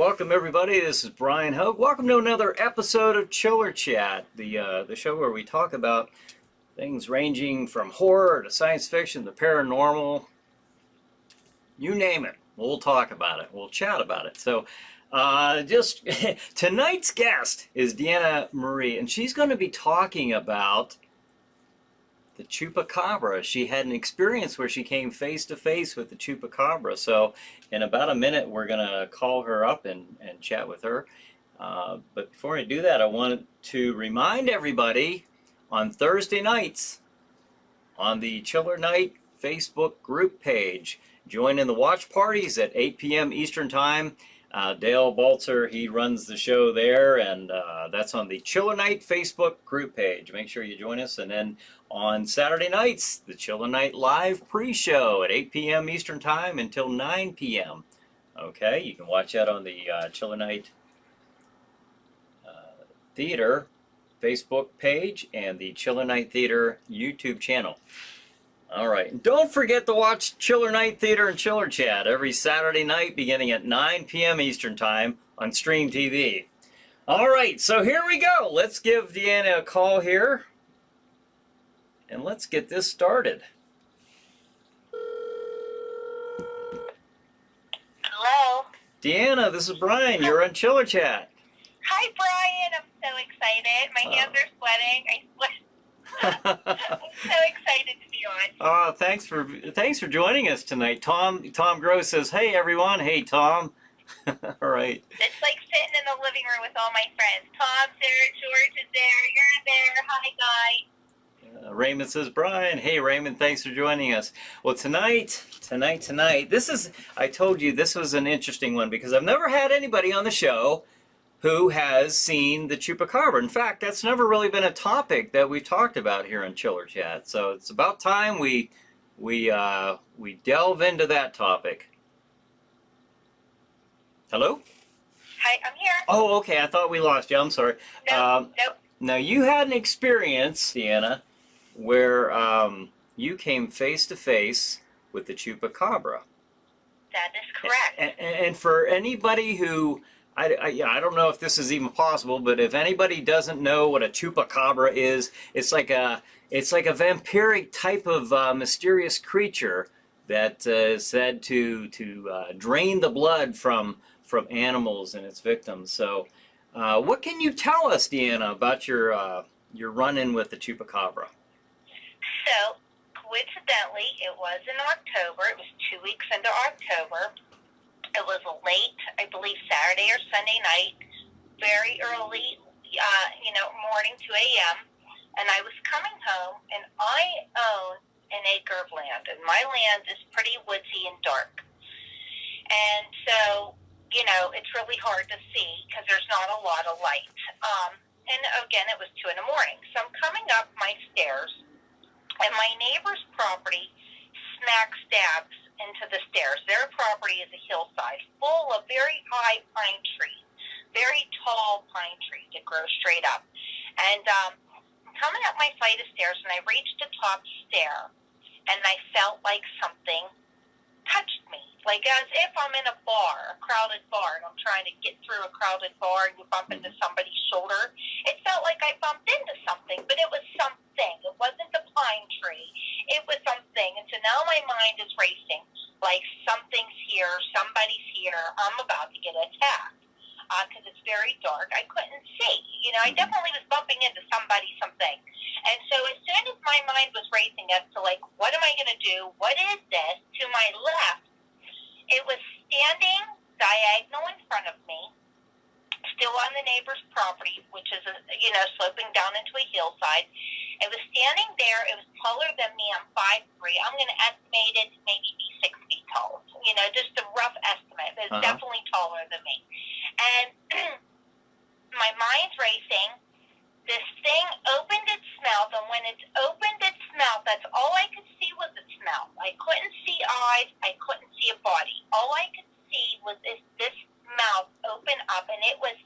welcome everybody. This is Bryan Hogue. Welcome to another episode of Chiller Chat, the show where we talk about things ranging from horror to science fiction to paranormal. You name it, we'll talk about it. We'll chat about it. So, just tonight's guest is Deanna Marie, and she's going to be talking about the Chupacabra. She had an experience where she came face to face with the Chupacabra. So in about a minute, we're going to call her up and chat with her. But before I do that, I want to remind everybody on Thursday nights on the Chiller Night Facebook group page, join in the watch parties at 8 p.m. Eastern Time. Dale Baltzer, he runs the show there, and that's on the Chiller Night Facebook group page. Make sure you join us. And then on Saturday nights, the Chiller Night live pre-show at 8 p.m. Eastern Time until 9 p.m. Okay, you can watch that on the Chiller Night Theater Facebook page and the Chiller Night Theater YouTube channel. All right, don't forget to watch Chiller Night Theater and Chiller Chat every Saturday night beginning at 9 p.m. Eastern Time on Stream TV. All right, so here we go. Let's give Deanna a call here, and let's get this started. Hello. Deanna, this is Bryan. You're on Chiller Chat. Hi, Bryan. I'm so excited. My hands are sweating. I sweat. I'm so excited to be on. Thanks for joining us tonight. Tom Gross says, "Hey everyone." Hey Tom. All right. It's like sitting in the living room with all my friends. Tom's there, George is there, you're there. Hi, guys. Raymond says, "Bryan." Hey Raymond, thanks for joining us. Well, tonight. This is. I told you this was an interesting one because I've never had anybody on the show who has seen the Chupacabra. In fact, that's never really been a topic that we've talked about here on Chiller Chat. So it's about time we delve into that topic. Hello? Hi, I'm here. Oh, okay. I thought we lost you. I'm sorry. Nope. Now, you had an experience, Deanna, where you came face to face with the Chupacabra. That is correct. And for anybody who... I don't know if this is even possible, but if anybody doesn't know what a Chupacabra is, it's like a vampiric type of mysterious creature that is said to drain the blood from animals and its victims. So, what can you tell us, Deanna, about your run-in with the Chupacabra? So, coincidentally, it was in October. It was 2 weeks into October. It was a late, I believe, Saturday or Sunday night, very early, morning, 2 a.m., and I was coming home, and I own an acre of land, and my land is pretty woodsy and dark. And so, it's really hard to see because there's not a lot of light. And again, it was 2 in the morning. So I'm coming up my stairs, and my neighbor's property smack stabs into the stairs. Their property is a hillside full of very high pine trees, very tall pine trees that grow straight up. And coming up my flight of stairs, and I reached the top stair, and I felt like something touched me, like as if I'm in a bar, a crowded bar, and I'm trying to get through a crowded bar, and you bump into somebody's shoulder. It felt like I bumped into something, but it was something. It wasn't the pine tree. It was something. And so now my mind is racing, like something's here, somebody's here, I'm about to get attacked. Because it's very dark. I couldn't see. I definitely was bumping into somebody, something. And so as soon as my mind was racing as to, like, what am I going to do? What is this? To my left, it was standing diagonal in front of me, still on the neighbor's property, which is, sloping down into a hillside. It was standing there. It was taller than me. I'm 5'3". I'm going to estimate it to maybe be 6 feet tall. Just a rough estimate. But it's definitely taller than me. And my mind's racing. This thing opened its mouth, and when it opened its mouth, that's all I could see was its mouth. I couldn't see eyes. I couldn't see a body. All I could see was this mouth open up, and it was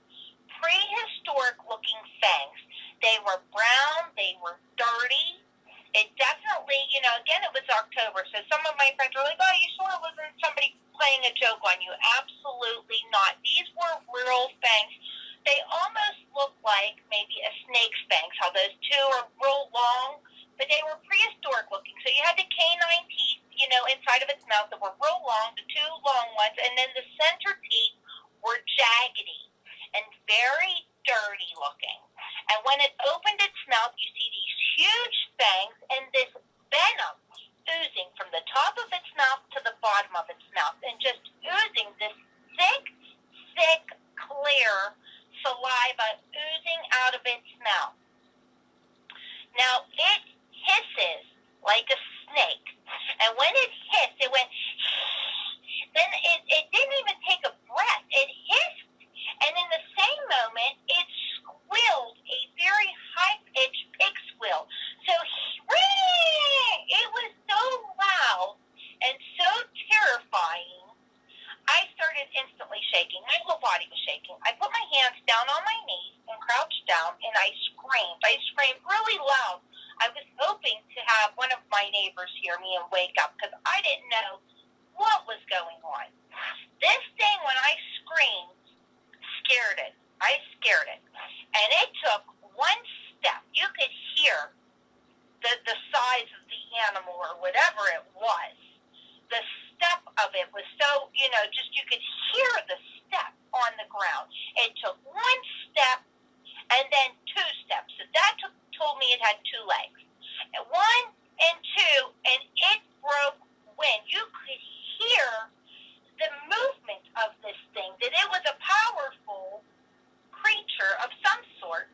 prehistoric-looking fangs. They were brown. They were dirty. It definitely, again, it was October, so some of my friends were like, "Oh, you sure it wasn't somebody playing a joke on you?" Absolutely not. These were its mouth that were real long, the two long ones, and then the center teeth were jaggedy and very dirty looking. And when it opened its mouth, you see these huge fangs and this venom oozing from the top of its mouth to the bottom of its mouth, and just oozing this thick, clear saliva oozing out of its mouth. Now, it hisses like a snake, and when it hissed, it went, then it didn't even take a breath. It hissed, and in the same moment, it squealed a very high-pitched pig squeal. So, it was so loud and so terrifying, I started instantly shaking. My whole body was shaking. I put my hands down on my knees and crouched down, and I screamed. I screamed really loud. I was hoping to have one of my neighbors hear me and wake up, because I didn't know what was going on. This thing, when I screamed, scared it. I scared it. And it took one step. You could hear the size of the animal or whatever it was. The step of it was so, just you could hear the step on the ground. It took one step and then two steps. So that told me it had two legs. And one and two, and it broke wind. You could hear the movement of this thing, that it was a powerful creature of some sort.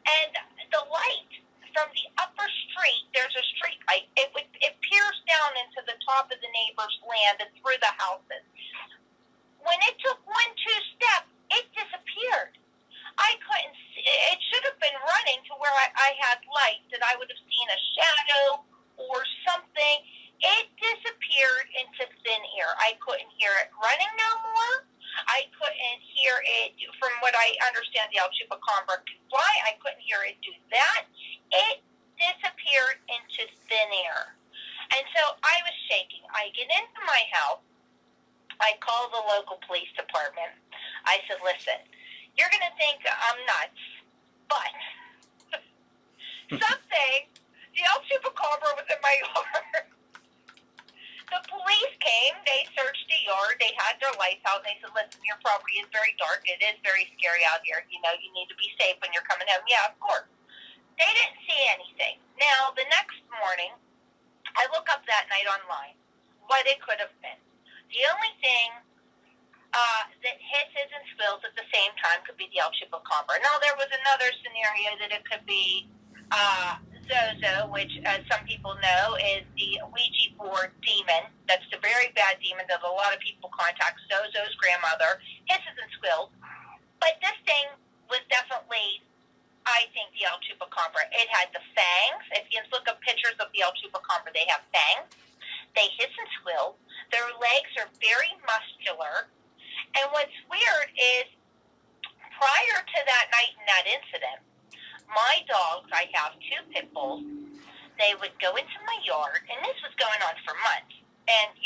And the light from the upper street, there's a street light, it peers down into the top of the neighbor's land and through the houses. When it took one, two steps, it disappeared. I couldn't see. It should have been running to where I had light, that I would have seen a shadow or something. It disappeared into thin air. I couldn't hear it running no more. I couldn't hear it, from what I understand, the Chupacabra could fly. I couldn't hear it do that. It disappeared into thin air. And so I was shaking. I get into my house. I call the local police department. I said, listen, you're going to think I'm nuts, but something, the Chupacabra was in my yard. The police came, they searched the yard, they had their lights out, and they said, listen, your property is very dark, it is very scary out here, you need to be safe when you're coming home. Yeah, of course. They didn't see anything. Now, the next morning, I look up that night online what it could have been. The only thing that hisses and squeals at the same time could be the Chupacabra. Now, there was another scenario that it could be Zozo, which, as some people know, is the Ouija board demon. That's the very bad demon that a lot of people contact. Zozo's grandmother hisses and squeals. But this thing was definitely, I think, the Chupacabra. It had the fangs. If you look up pictures of the Chupacabra, they have fangs. They hiss and squeal. Their legs are very muscular. And what's weird is, prior to that night and that incident, my dogs, I have two pit bulls, they would go into my yard, and this was going on for months. And,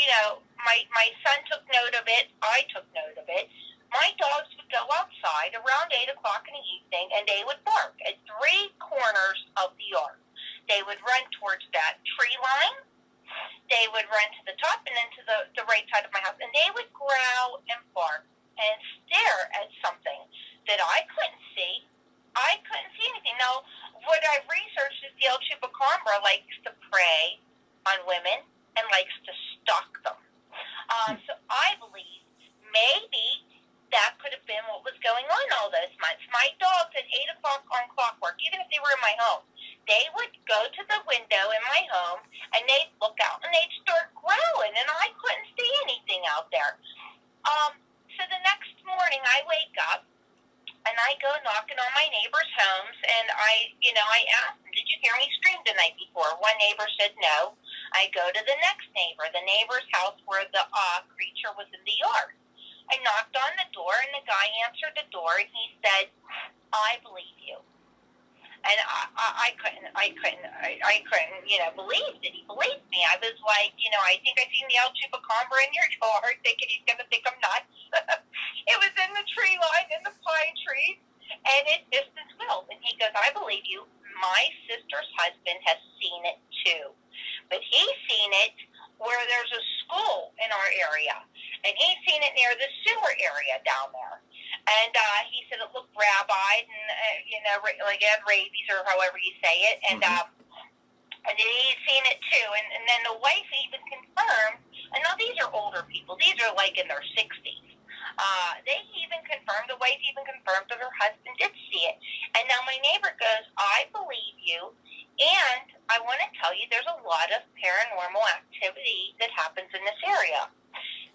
my son took note of it, I took note of it. My dogs would go outside around 8 o'clock in the evening, and they would bark at three corners of the yard. They would run towards that tree line, they would run to the top, and then to the right side of my house, and they would growl and bark and stare at something that I couldn't see. I couldn't see anything. Now, what I've researched is the Chupacabra likes to prey on women and likes to stalk them. So I believe maybe that could have been what was going on all those months. My dogs at 8 o'clock on clockwork, even if they were in my home, they would go to the window in my home, and they'd look out, and they'd start growling, and I couldn't see anything out there. So the next morning, I wake up, and I go knocking on my neighbors' homes, and I ask them, did you hear me scream the night before? One neighbor said no. I go to the next neighbor, the neighbor's house where the creature was in the yard. I knocked on the door, and the guy answered the door, and he said, I believe you. And I couldn't, believe that he believed me. I was like, I think I seen the Chupacabra in your yard, thinking he's going to think I'm nuts. It was in the tree line, in the pine trees, and it hissed and squealed. And he goes, I believe you. My sister's husband has seen it too. But he's seen it where there's a school in our area, and he's seen it near the sewer area down there. And he said it looked rabid, and like it had rabies or however you say it, and and he's seen it too. And then the wife even confirmed. And now these are older people; these are like in their 60s. They even confirmed. The wife even confirmed that her husband did see it. And now my neighbor goes, "I believe you." And I want to tell you, there's a lot of paranormal activity that happens in this area.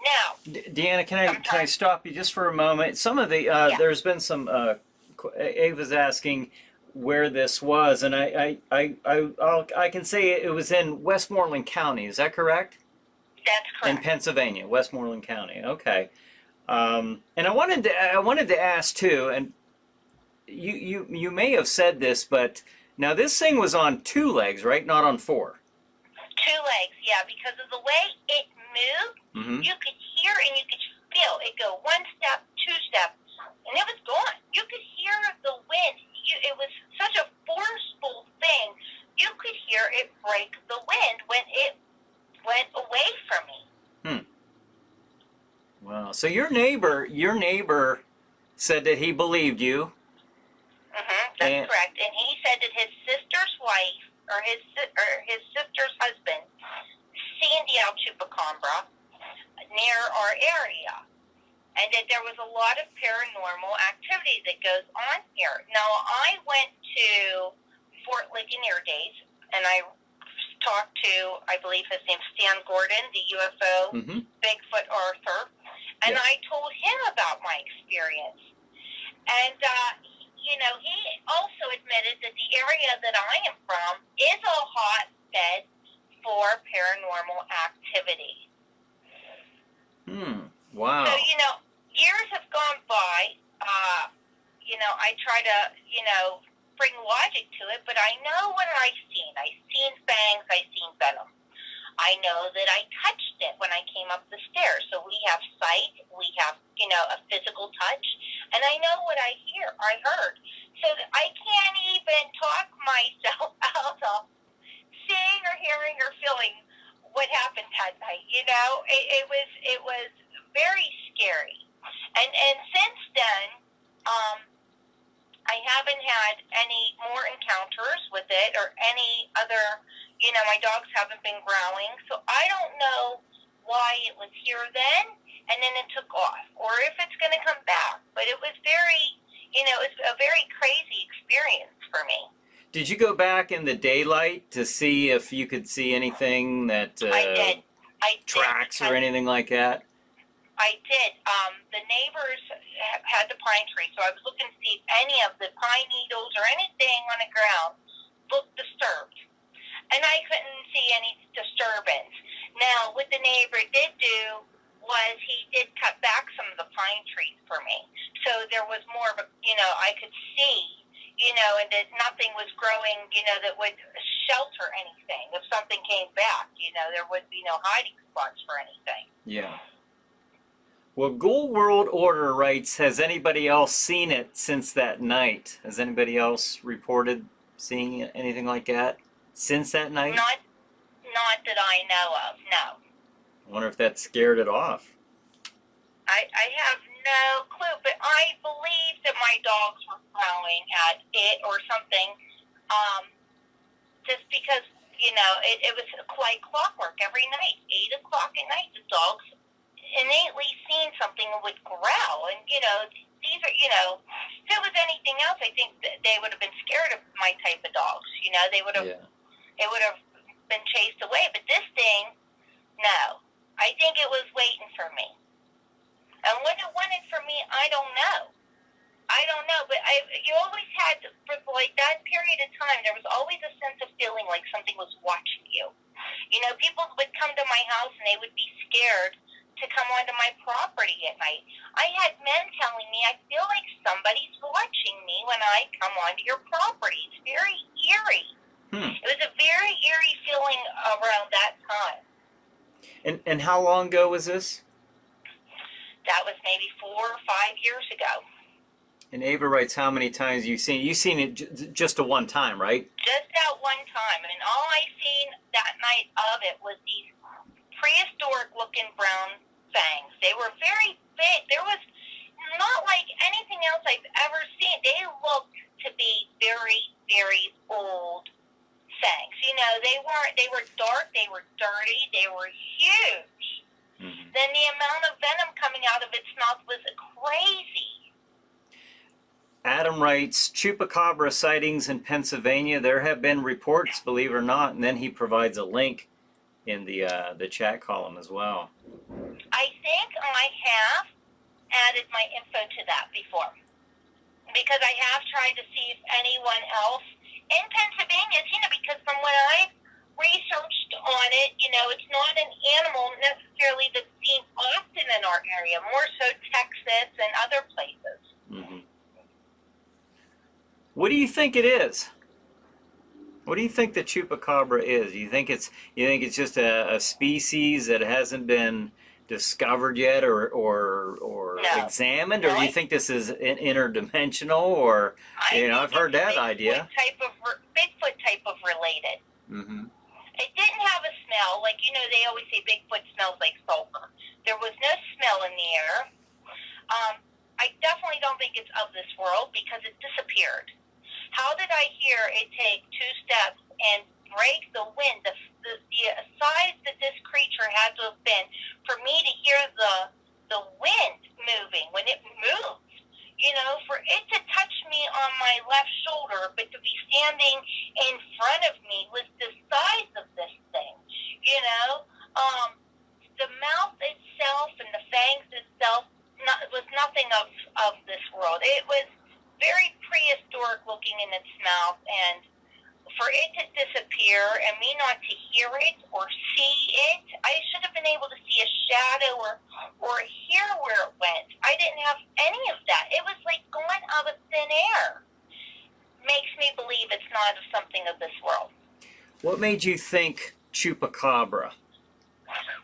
Now, Deanna, can I stop you just for a moment? Some of the there's been some. Ava's asking where this was, and I can say it was in Westmoreland County. Is that correct? That's correct. In Pennsylvania, Westmoreland County. Okay. And I wanted to ask too, and you may have said this, but now this thing was on 2 legs, right? Not on 4. 2 legs, yeah, because of the way it moved, you could hear and you could feel it go 1 step, 2 steps, and it was gone. You could hear the wind. It was such a forceful thing. You could hear it break the wind when it went away from me. Wow. So your neighbor said that he believed you. That's correct. And he said that his sister's wife or his sister's husband seen the Chupacabra near our area, and that there was a lot of paranormal activity that goes on here. Now, I went to Fort Ligonier Days, and I talked to, I believe his name's Stan Gordon, the UFO Bigfoot Arthur, and I told him about my experience. And, he also admitted that the area that I am from is a hotbed for paranormal activity. Wow. So, years have gone by. I try to, bring logic to it, but I know what I've seen. I've seen fangs. I've seen venom. I know that I touched it when I came up the stairs. So we have sight. We have, a physical touch. And I know what I heard. So I can't even talk myself out of seeing or hearing or feeling what happened that night. It was very scary. And since then, I haven't had any more encounters with it or any other, my dogs haven't been growling. So I don't know why it was here then and then it took off or if it's going to come back. But it was very, it was a very crazy experience for me. Did you go back in the daylight to see if you could see anything that I did. tracks or anything like that? I did. The neighbors had the pine tree, so I was looking to see if any of the pine needles or anything on the ground looked disturbed. And I couldn't see any disturbance. Now, what the neighbor did do was he did cut back some of the pine trees for me. So there was more of a, I could see, and that nothing was growing, that would shelter anything. If something came back, there would be no hiding spots for anything. Yeah. Well, Ghoul World Order writes, has anybody else seen it since that night? Has anybody else reported seeing anything like that since that night? Not that I know of, no. I wonder if that scared it off. I have no clue, but I believe that my dogs were growling at it or something, just because, it was like clockwork every night. 8 o'clock at night, the dogs innately seen something and would growl. And, these are, if it was anything else, I think that they would have been scared of my type of dogs. They would have, it would have been chased away. But this thing, no. I think it was waiting for me. And when it wanted for me, I don't know. But you always had, for like that period of time, there was always a sense of feeling like something was watching you. People would come to my house and they would be scared to come onto my property at night. I had men telling me, I feel like somebody's watching me when I come onto your property. It's very eerie. It was a very eerie feeling around that time. And how long ago was this? That was maybe 4 or 5 years ago. And Ava writes, how many times you've seen it? You've seen it just a one time, right? Just that one time. And all I seen that night of it was these prehistoric-looking brown fangs. They were very big. There was not like anything else I've ever seen. They looked to be very, very old fangs. You know, they were dark, they were dirty, they were huge. Mm-hmm. Then the amount of venom coming out of its mouth was crazy. Adam writes, Chupacabra sightings in Pennsylvania. There have been reports, believe it or not, and then he provides a link in the chat column as well. I think I have added my info to that before, because I have tried to see if anyone else in Pennsylvania, you know, because from what I've researched on it, you know, it's not an animal necessarily that's seen often in our area, more so Texas and other places. Mm-hmm. What do you think it is? What do you think the Chupacabra is? You think it's just a species that hasn't been discovered yet or no. examined, or do you think this is interdimensional, or I've heard that idea. Bigfoot type of related. Mm-hmm. It didn't have a smell, like, you know, they always say Bigfoot smells like sulfur. There was no smell in the air. I definitely don't think it's of this world because it disappeared. How did I hear it take 2 steps and break the wind? The size that this creature had to have been for me to hear the wind moving when it moves. You know, for it to touch me on my left shoulder, but to be standing in front of me was the size of this thing. You know, the mouth itself and the fangs itself was nothing of this world. It was very prehistoric looking in its mouth, and for it to disappear and me not to hear it or see it, I should have been able to see a shadow or hear where it went. I didn't have any of that. It was like going out of thin air. Makes me believe it's not something of this world. What made you think Chupacabra?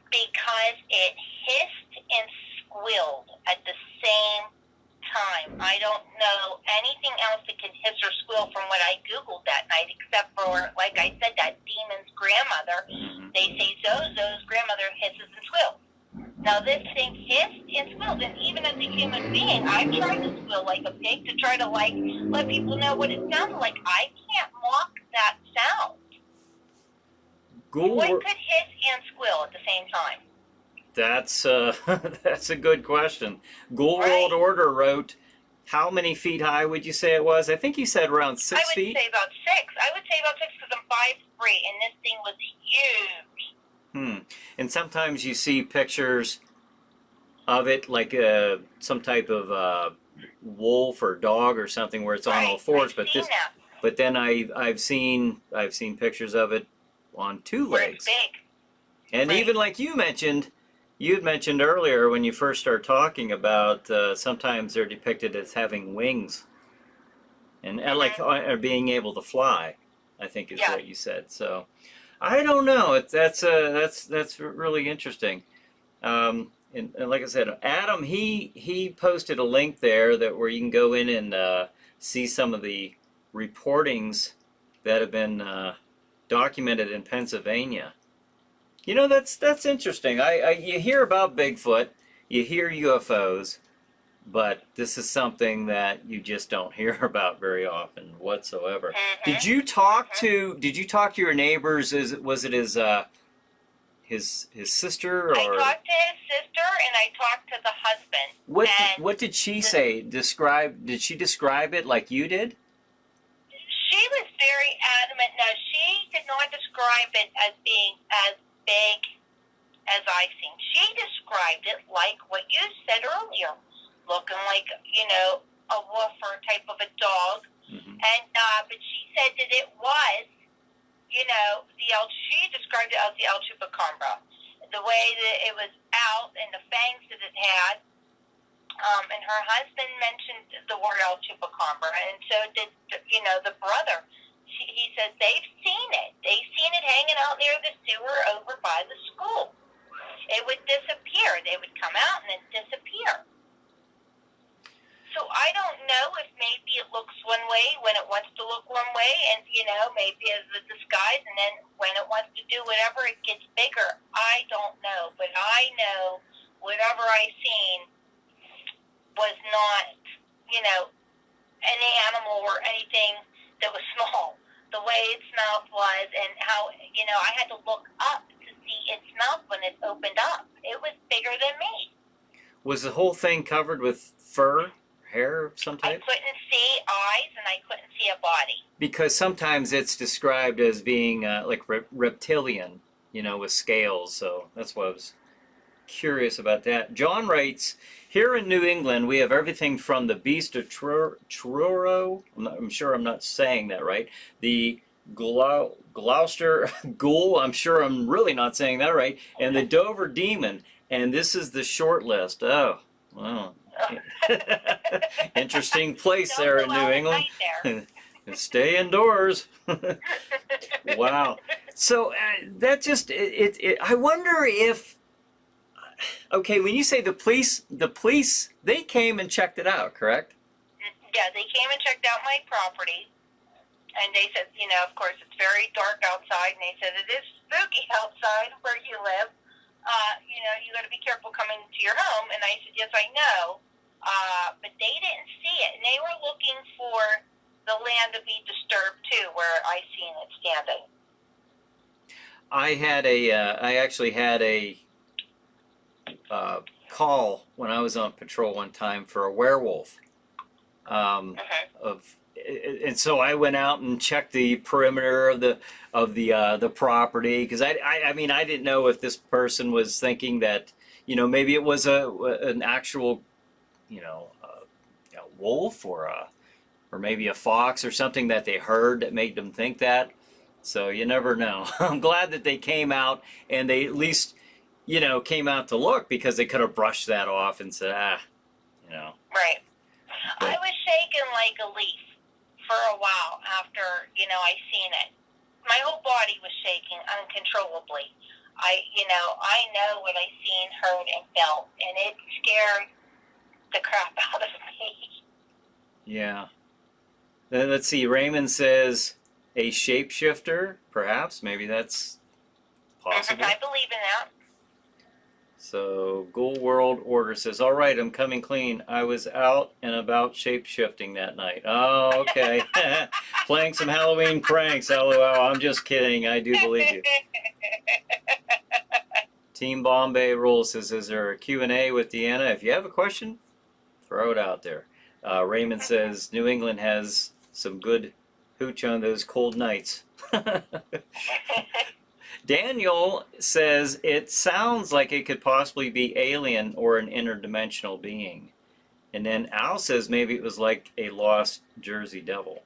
Because it hissed and squealed at the same time. I don't know anything else that can hiss or squeal from what I Googled that night, except for, like I said, that demon's grandmother. Mm-hmm. They say Zozo's grandmother hisses and squeals. Now this thing hissed and squealed, and even as a human being, I've tried to squeal like a pig to try to let people know what it sounded like. I can't mock that sound. What could hiss and squeal at the same time? That's a good question. Ghoul World Order wrote, how many feet high would you say it was? I think you said around 6 feet. I would say about 6. I would say about 6 because I'm 5'3", and this thing was huge. And sometimes you see pictures of it, like some type of wolf or dog or something, where it's on all fours. But then I've seen pictures of it on 2 legs. It's big. And even like you had mentioned earlier when you first started talking about sometimes they're depicted as having wings and like being able to fly, I think is what you said. So I don't know. That's really interesting. And like I said, Adam he posted a link there where you can go in and see some of the reportings that have been documented in Pennsylvania. You know, that's interesting. You hear about Bigfoot, you hear UFOs, but this is something that you just don't hear about very often whatsoever. Mm-hmm. Did you talk to your neighbors? Was it his sister? Or? I talked to his sister and I talked to the husband. What did she say? Did she describe it like you did? She was very adamant. No, she did not describe it as being as big as I seen. She described it like what you said earlier, looking like, you know, a wolf or type of a dog. Mm-hmm. And but she said that it was, you know, she described it as the El Chupacabra, the way that it was out and the fangs that it had. And her husband mentioned the word El Chupacabra, and so did, you know, the brother. He says they've seen it. They've seen it hanging out near the sewer over by the school. It would disappear. They would come out and then disappear. So I don't know if maybe it looks one way when it wants to look one way, and, you know, maybe as a disguise, and then when it wants to do whatever, it gets bigger. I don't know. whatever I seen was not, any animal or anything that was small. The way its mouth was and how, I had to look up to see its mouth when it opened up. It was bigger than me. Was the whole thing covered with fur, hair of some type? I couldn't see eyes and I couldn't see a body. Because sometimes it's described as being like reptilian, with scales. So that's why I was curious about that. John writes, here in New England, we have everything from the beast of Truro, I'm sure I'm not saying that right, the Gloucester Ghoul, I'm sure I'm really not saying that right, and the Dover Demon. And this is the short list. Oh, wow. Interesting place there in New England. Stay indoors. Wow. So that just, I wonder if, okay, when you say the police, they came and checked it out, correct? Yeah, they came and checked out my property. And they said, of course, it's very dark outside. And they said, it is spooky outside where you live. You got to be careful coming to your home. And I said, yes, I know. But they didn't see it. And they were looking for the land to be disturbed, too, where I seen it standing. I actually had a call when I was on patrol one time for a werewolf. And so I went out and checked the perimeter of the property, because I mean, I didn't know if this person was thinking that maybe it was an actual a wolf or maybe a fox or something that they heard that made them think that. So you never know. I'm glad that they came out and they at least came out to look, because they could have brushed that off and said, Right. But I was shaking like a leaf for a while after, I seen it. My whole body was shaking uncontrollably. I know what I seen, heard, and felt, and it scared the crap out of me. Yeah. Then let's see, Raymond says a shapeshifter, perhaps. Maybe that's possible. I believe in that. So, Ghoul World Order says, all right, I'm coming clean. I was out and about shape-shifting that night. Oh, okay. Playing some Halloween pranks, LOL. I'm just kidding. I do believe you. Team Bombay Rules says, is there a Q&A with Deanna? If you have a question, throw it out there. Raymond says, New England has some good hooch on those cold nights. Daniel says it sounds like it could possibly be alien or an interdimensional being. And then Al says maybe it was like a lost Jersey Devil.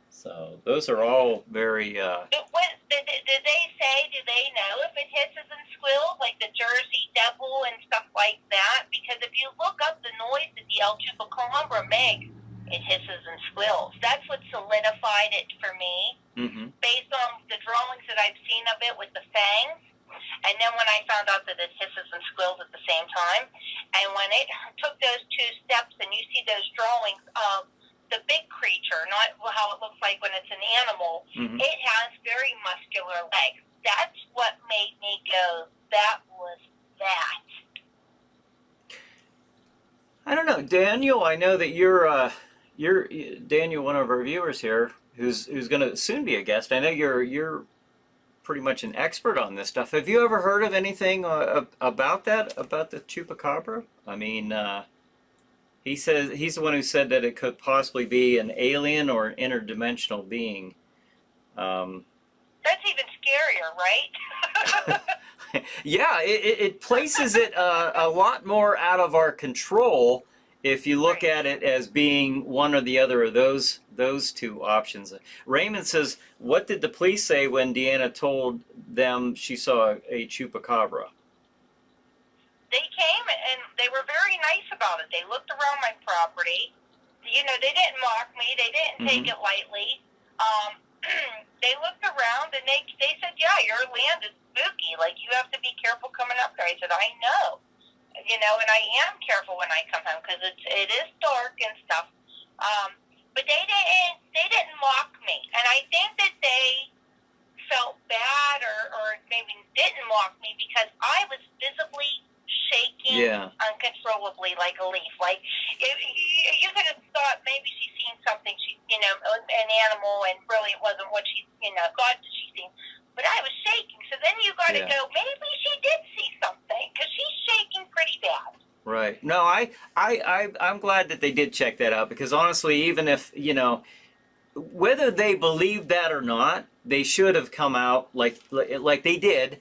So those are all very... Did they say, do they know if it hisses and squeals like the Jersey Devil and stuff like that? Because if you look up the noise that the El Chupacabra makes, it hisses and squeals. That's what solidified it for me, based on the drawings that I've seen of it with the fangs. And then when I found out that it hisses and squeals at the same time, and when it took those two steps and you see those drawings of the big creature, not how it looks like when it's an animal, it has very muscular legs. That's what made me go, that was that. I don't know, Daniel, I know that you're Daniel, one of our viewers here, who's going to soon be a guest. I know you're pretty much an expert on this stuff. Have you ever heard of anything about that, about the Chupacabra? I mean, he says he's the one who said that it could possibly be an alien or an interdimensional being. That's even scarier, right? Yeah, it places it a lot more out of our control if you look at it as being one or the other of those two options. Raymond says, what did the police say when Deanna told them she saw a Chupacabra? They came and they were very nice about it. They looked around my property. They didn't mock me. They didn't take it lightly. They looked around and they said, yeah, your land is spooky. Like, you have to be careful coming up there. I said, I know. And I am careful when I come home because it is dark and stuff. But they didn't mock me. And I think that they felt bad or maybe didn't mock me because I was visibly shaking shaking uncontrollably like a leaf. Like, you could have thought maybe she's seen something, an animal, and really it wasn't what she, thought she seen. But I was shaking. So then you got to go, maybe she did see something, because she's shaking pretty bad. Right. No, I'm glad that they did check that out, because honestly, even if, whether they believed that or not, they should have come out like they did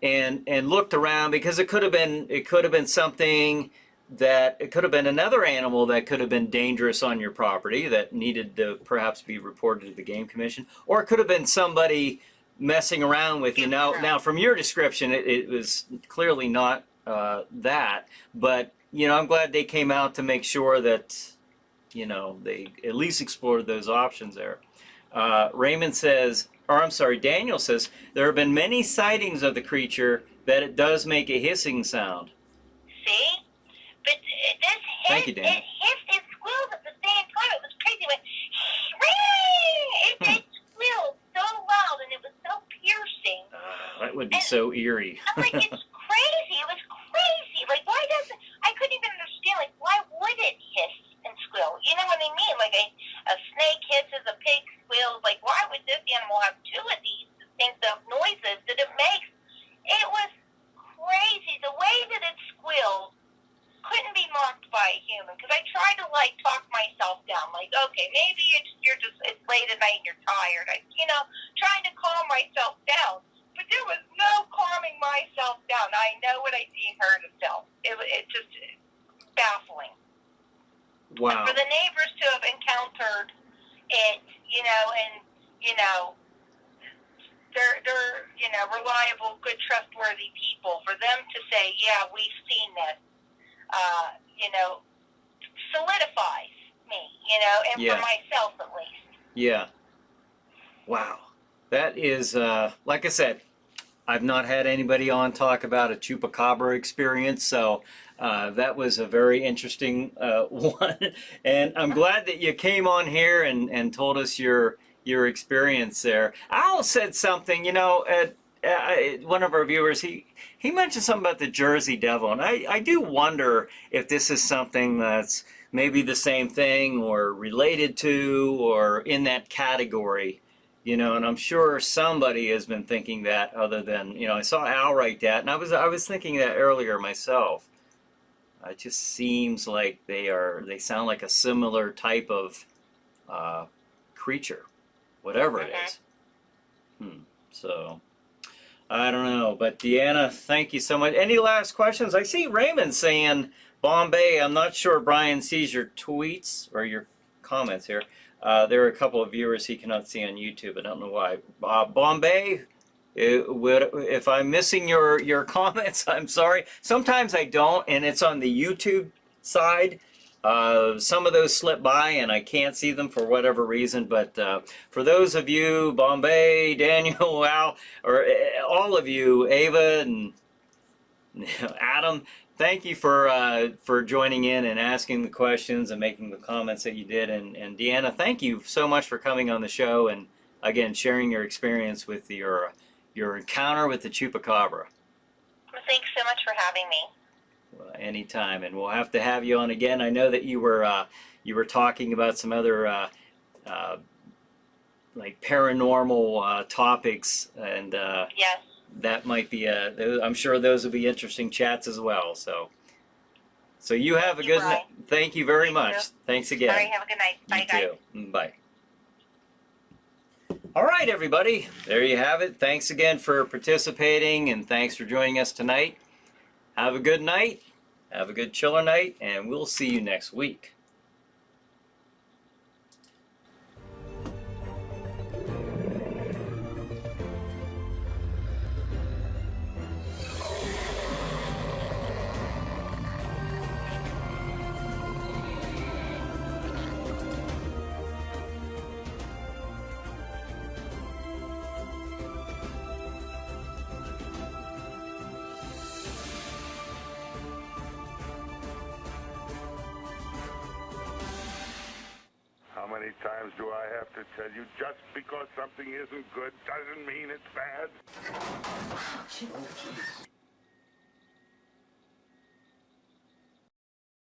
and looked around, because it could have been something that it could have been another animal that could have been dangerous on your property that needed to perhaps be reported to the Game Commission, or it could have been somebody messing around with you. Now from your description, it was clearly not that, but I'm glad they came out to make sure that they at least explored those options there. Raymond says, or I'm sorry, Daniel says, there have been many sightings of the creature that it does make a hissing sound. See? But this Thank you, Daniel. It hissed and squealed at the same time. It was crazy. It squealed so loud, and it was so piercing. That would be so eerie. I'm like, it's crazy. It was crazy. Like, why doesn't... I couldn't even understand, like, why would it hiss and squeal? You know what I mean? Like, a snake hisses, a pig squeals. Like, why would this animal have two of these distinct noises that it makes? It was crazy. The way that it squealed couldn't be mocked by a human, because I tried to, like, talk myself down. Like, okay, maybe it's late at night and you're tired. Trying to calm myself down. But there was no calming myself down. I know what I see and heard and felt. It's just baffling. Wow. And for the neighbors to have encountered it, they're reliable, good, trustworthy people. For them to say, yeah, we've seen this, solidifies me, and for myself at least. Yeah. Wow. That is, like I said, I've not had anybody on talk about a Chupacabra experience, so that was a very interesting one. And I'm glad that you came on here and told us your experience there. Al said something, one of our viewers, he mentioned something about the Jersey Devil, and I do wonder if this is something that's maybe the same thing or related to or in that category. And I'm sure somebody has been thinking that, other than, I saw Al write that, and I was thinking that earlier myself. It just seems like they sound like a similar type of creature, whatever it is. So, I don't know, but Deanna, thank you so much. Any last questions? I see Raymond saying, Bombay, I'm not sure Bryan sees your tweets or your comments here. There are a couple of viewers he cannot see on YouTube. I don't know why. Bombay, if I'm missing your comments, I'm sorry. Sometimes I don't, and it's on the YouTube side. Some of those slip by, and I can't see them for whatever reason. But for those of you, Bombay, Daniel, Al, or all of you, Ava and Adam, thank you for joining in and asking the questions and making the comments that you did. And Deanna, thank you so much for coming on the show and, again, sharing your experience with your encounter with the Chupacabra. Well, thanks so much for having me. Well, anytime, and we'll have to have you on again. I know that you were talking about some other like paranormal topics, and yes. That might be I'm sure those will be interesting chats as well. So you have a good night. Thank you very much. Thanks again. All right, have a good night. Bye, guys. You too. Bye. All right, everybody. There you have it. Thanks again for participating, and thanks for joining us tonight. Have a good night. Have a good chiller night, and we'll see you next week. How many times do I have to tell you, just because something isn't good doesn't mean it's bad? Oh, jeez.